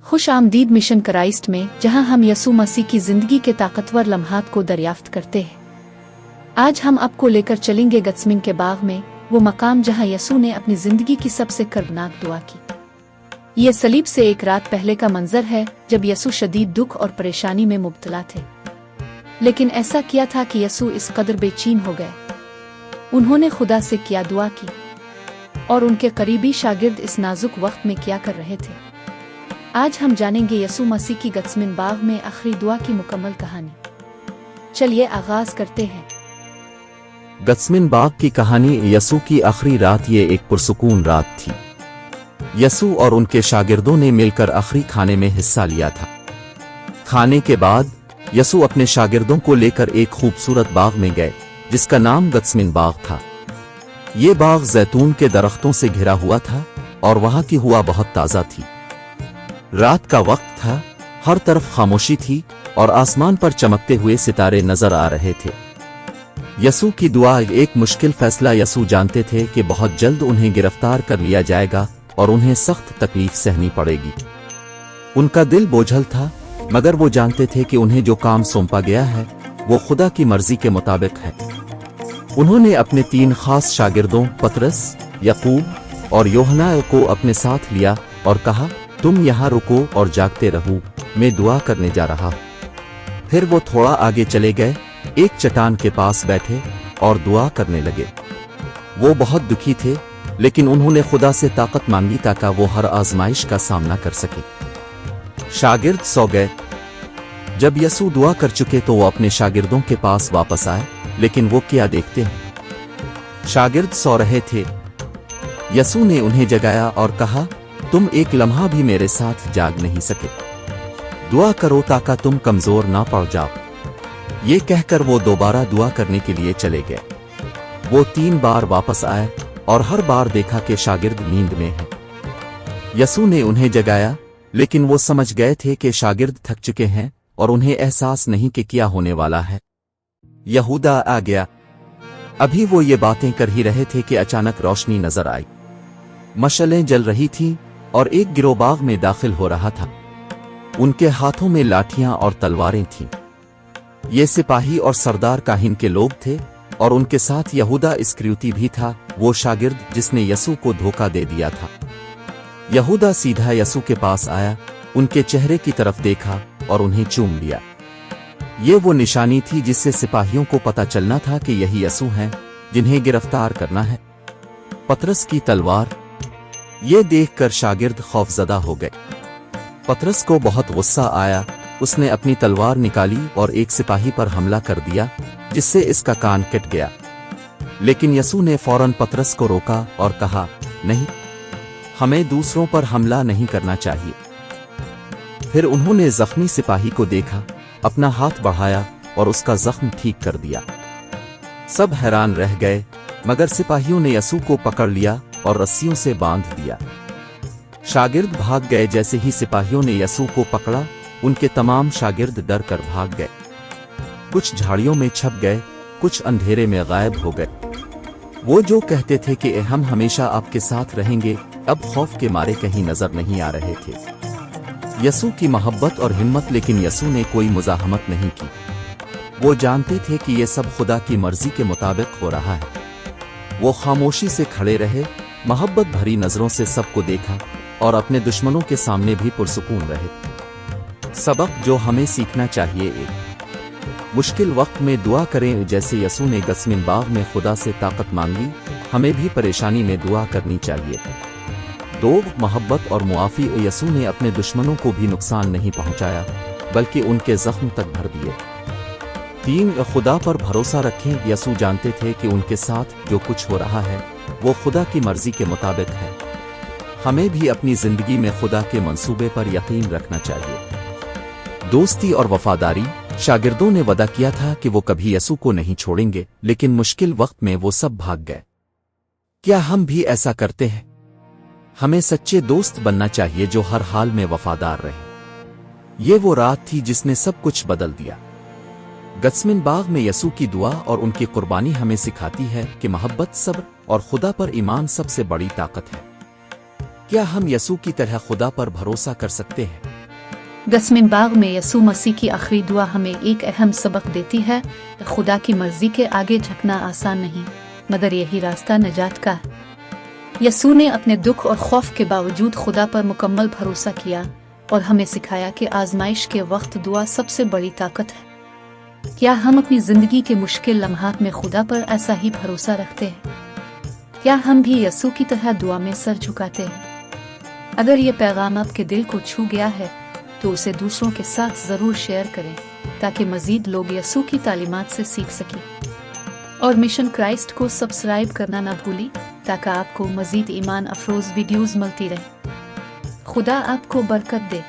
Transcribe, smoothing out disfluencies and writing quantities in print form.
खुश आमदीद mission Christ में, जहां हम यसू मसीह की जिंदगी के ताकतवर लम्हात को दरियाफ्त करते हैं। आज हम आपको लेकर चलेंगे गत्समिन के बाग में, वो मकाम जहां यसू ने अपनी जिंदगी की सबसे कर्बनाक दुआ की। ये सलीब से एक रात पहले का मंजर है, जब यसू शदीद दुख और परेशानी में मुब्तला थे। लेकिन ऐसा किया था कि यसू इस कदर बेचैन हो गए। उन्होंने खुदा से क्या दुआ की, और उनके करीबी शागिर्द इस नाजुक वक्त में क्या कर रहे थे। आज हम जानेंगे यसू मसीह की गत्समिन बाग में आखिरी दुआ की मुकम्मल कहानी। चलिए आगाज करते हैं। गत्समिन बाग की कहानी। यसू की आखिरी रात। ये एक पुरसुकून रात थी। यसू और उनके शागिर्दों ने मिलकर आखिरी खाने में हिस्सा लिया था। खाने के बाद यसू अपने शागिर्दों को लेकर एक खूबसूरत बाग में गए, जिसका नाम गत्समिन बाग था। ये बाग जैतून के दरख्तों से घिरा हुआ था और वहां की हवा बहुत ताजा थी। रात का वक्त था, हर तरफ खामोशी थी और आसमान पर चमकते हुए सितारे नजर आ रहे थे। यसू की दुआ एक मुश्किल फैसला। यसू जानते थे कि बहुत जल्द उन्हें गिरफ्तार कर लिया जाएगा और उन्हें सख्त तकलीफ सहनी पड़ेगी। उनका दिल बोझल था, मगर वो जानते थे कि उन्हें जो काम सौंपा गया है वो खुदा की मर्जी के मुताबिक है। उन्होंने अपने 3 खास शागिर्दों पतरस, याकूब और यूहन्ना को अपने साथ लिया और कहा, तुम यहाँ रुको और जागते रहो, मैं दुआ करने जा रहा हूं। फिर वो थोड़ा आगे चले गए, एक चट्टान के पास बैठे और दुआ करने लगे। वो बहुत दुखी थे, लेकिन उन्होंने खुदा से ताकत मांगी ताकि वो हर आजमाइश का सामना कर सके। शागिर्द सो गए। जब यसू दुआ कर चुके तो वो अपने शागिर्दों के पास वापस आए, लेकिन वो क्या देखते हैं, शागिर्द सो रहे थे। यसू ने उन्हें जगाया और कहा, तुम एक लम्हा भी मेरे साथ जाग नहीं सके। दुआ करो ताकि तुम कमजोर ना पड़ जाओ। ये कहकर वो दोबारा दुआ करने के लिए चले गए। वो 3 बार वापस आए और हर बार देखा कि शागिर्द नींद में हैं। यसू ने उन्हें जगाया, लेकिन वो समझ गए थे कि शागिर्द थक चुके हैं और उन्हें एहसास नहीं कि क्या होने वाला है। यहूदा आ गया। अभी वो ये बातें कर ही रहे थे कि अचानक रोशनी नजर आई। मशालें जल रही थीं और एक गिरोह बाग में दाखिल हो रहा था। उनके हाथों में लाठियां और तलवारें थीं। ये सिपाही और सरदार काहिन के लोग थे और उनके साथ यहूदा इस्करियोती भी था, वो शागिर्द जिसने यसू को धोखा दे दिया था। यहूदा सीधा यसू के पास आया, उनके चेहरे की तरफ देखा और उन्हें चूम लिया। ये वो निशानी थी जिससे सिपाहियों को पता चलना था कि यही यसू हैं जिन्हें गिरफ्तार करना है। पतरस की तलवार। ये देखकर शागिर्द खौफजदा हो गए। पतरस को बहुत गुस्सा आया। उसने अपनी तलवार निकाली और एक सिपाही पर हमला कर दिया, जिससे इसका कान कट गया। लेकिन यसू ने फौरन पतरस को रोका और कहा, नहीं, हमें दूसरों पर हमला नहीं करना चाहिए। फिर उन्होंने जख्मी सिपाही को देखा, अपना हाथ बढ़ाया और उसका जख्म ठीक कर दिया। सब हैरान रह गए, मगर सिपाहियों ने यसू को पकड़ लिया और रस्सियों से बांध दिया। शागिर्द भाग गए। जैसे ही सिपाहियों ने यसू को पकड़ा, उनके तमाम शागिर्द डर कर भाग गए। कुछ झाड़ियों में छप गए, कुछ अंधेरे में गायब हो गए। वो जो कहते थे कि हम हमेशा आपके साथ रहेंगे, अब खौफ के मारे कहीं नजर नहीं आ रहे थे। यसू की मोहब्बत और हिम्मत। लेकिन यसू ने कोई मुजाहमत नहीं की। वो जानते थे कि ये सब खुदा की मर्जी के मुताबिक हो रहा है। वो खामोशी से खड़े रहे, मोहब्बत भरी नजरों से सबको देखा और अपने दुश्मनों के सामने भी पुरसुकून रहे। सबक जो हमें सीखना चाहिए। एक मुश्किल वक्त में दुआ करें। जैसे यसू ने गत्समिन बाग में खुदा से ताकत मांगी, हमें भी परेशानी में दुआ करनी चाहिए। 2 मोहब्बत और मुआफ़ी। यसू ने अपने दुश्मनों को भी नुकसान नहीं पहुंचाया, बल्कि उनके जख्म तक भर दिए। 3 खुदा पर भरोसा रखें। यसू जानते थे कि उनके साथ जो कुछ हो रहा है वो खुदा की मर्जी के मुताबिक है। हमें भी अपनी जिंदगी में खुदा के मंसूबे पर यकीन रखना चाहिए। दोस्ती और वफादारी। शागिर्दों ने वादा किया था कि वो कभी यसू को नहीं छोड़ेंगे, लेकिन मुश्किल वक्त में वो सब भाग गए। क्या हम भी ऐसा करते हैं? हमें सच्चे दोस्त बनना चाहिए जो हर हाल में वफादार रहे। ये वो रात थी जिसने सब कुछ बदल दिया। गत्समिन बाग में यसू की दुआ और उनकी कुर्बानी हमें सिखाती है कि मोहब्बत, सब्र और खुदा पर ईमान सबसे बड़ी ताकत है। क्या हम यसू की तरह खुदा पर भरोसा कर सकते हैं? गस्मिन बाग में यसू मसीह की आखिरी दुआ हमें एक अहम सबक देती है कि खुदा की मर्जी के आगे झुकना आसान नहीं, मगर यही रास्ता निजात का है। यसू ने अपने दुख और खौफ के बावजूद खुदा पर मुकम्मल भरोसा किया और हमें सिखाया कि आजमाइश के वक्त दुआ सबसे बड़ी ताकत है। क्या हम अपनी जिंदगी के मुश्किल लम्हात में खुदा पर ऐसा ही भरोसा रखते हैं? क्या हम भी यसू की तरह दुआ में सर झुकाते हैं? अगर ये पैगाम आपके दिल को छू गया है तो उसे दूसरों के साथ ज़रूर शेयर करें ताकि मज़ीद लोग यसू की तालीमात से सीख सकें। और मिशन क्राइस्ट को सब्सक्राइब करना ना भूलें ताकि आपको मज़ीद ईमान अफरोज़ वीडियोज़ मिलती रहे। खुदा आपको बरकत दे।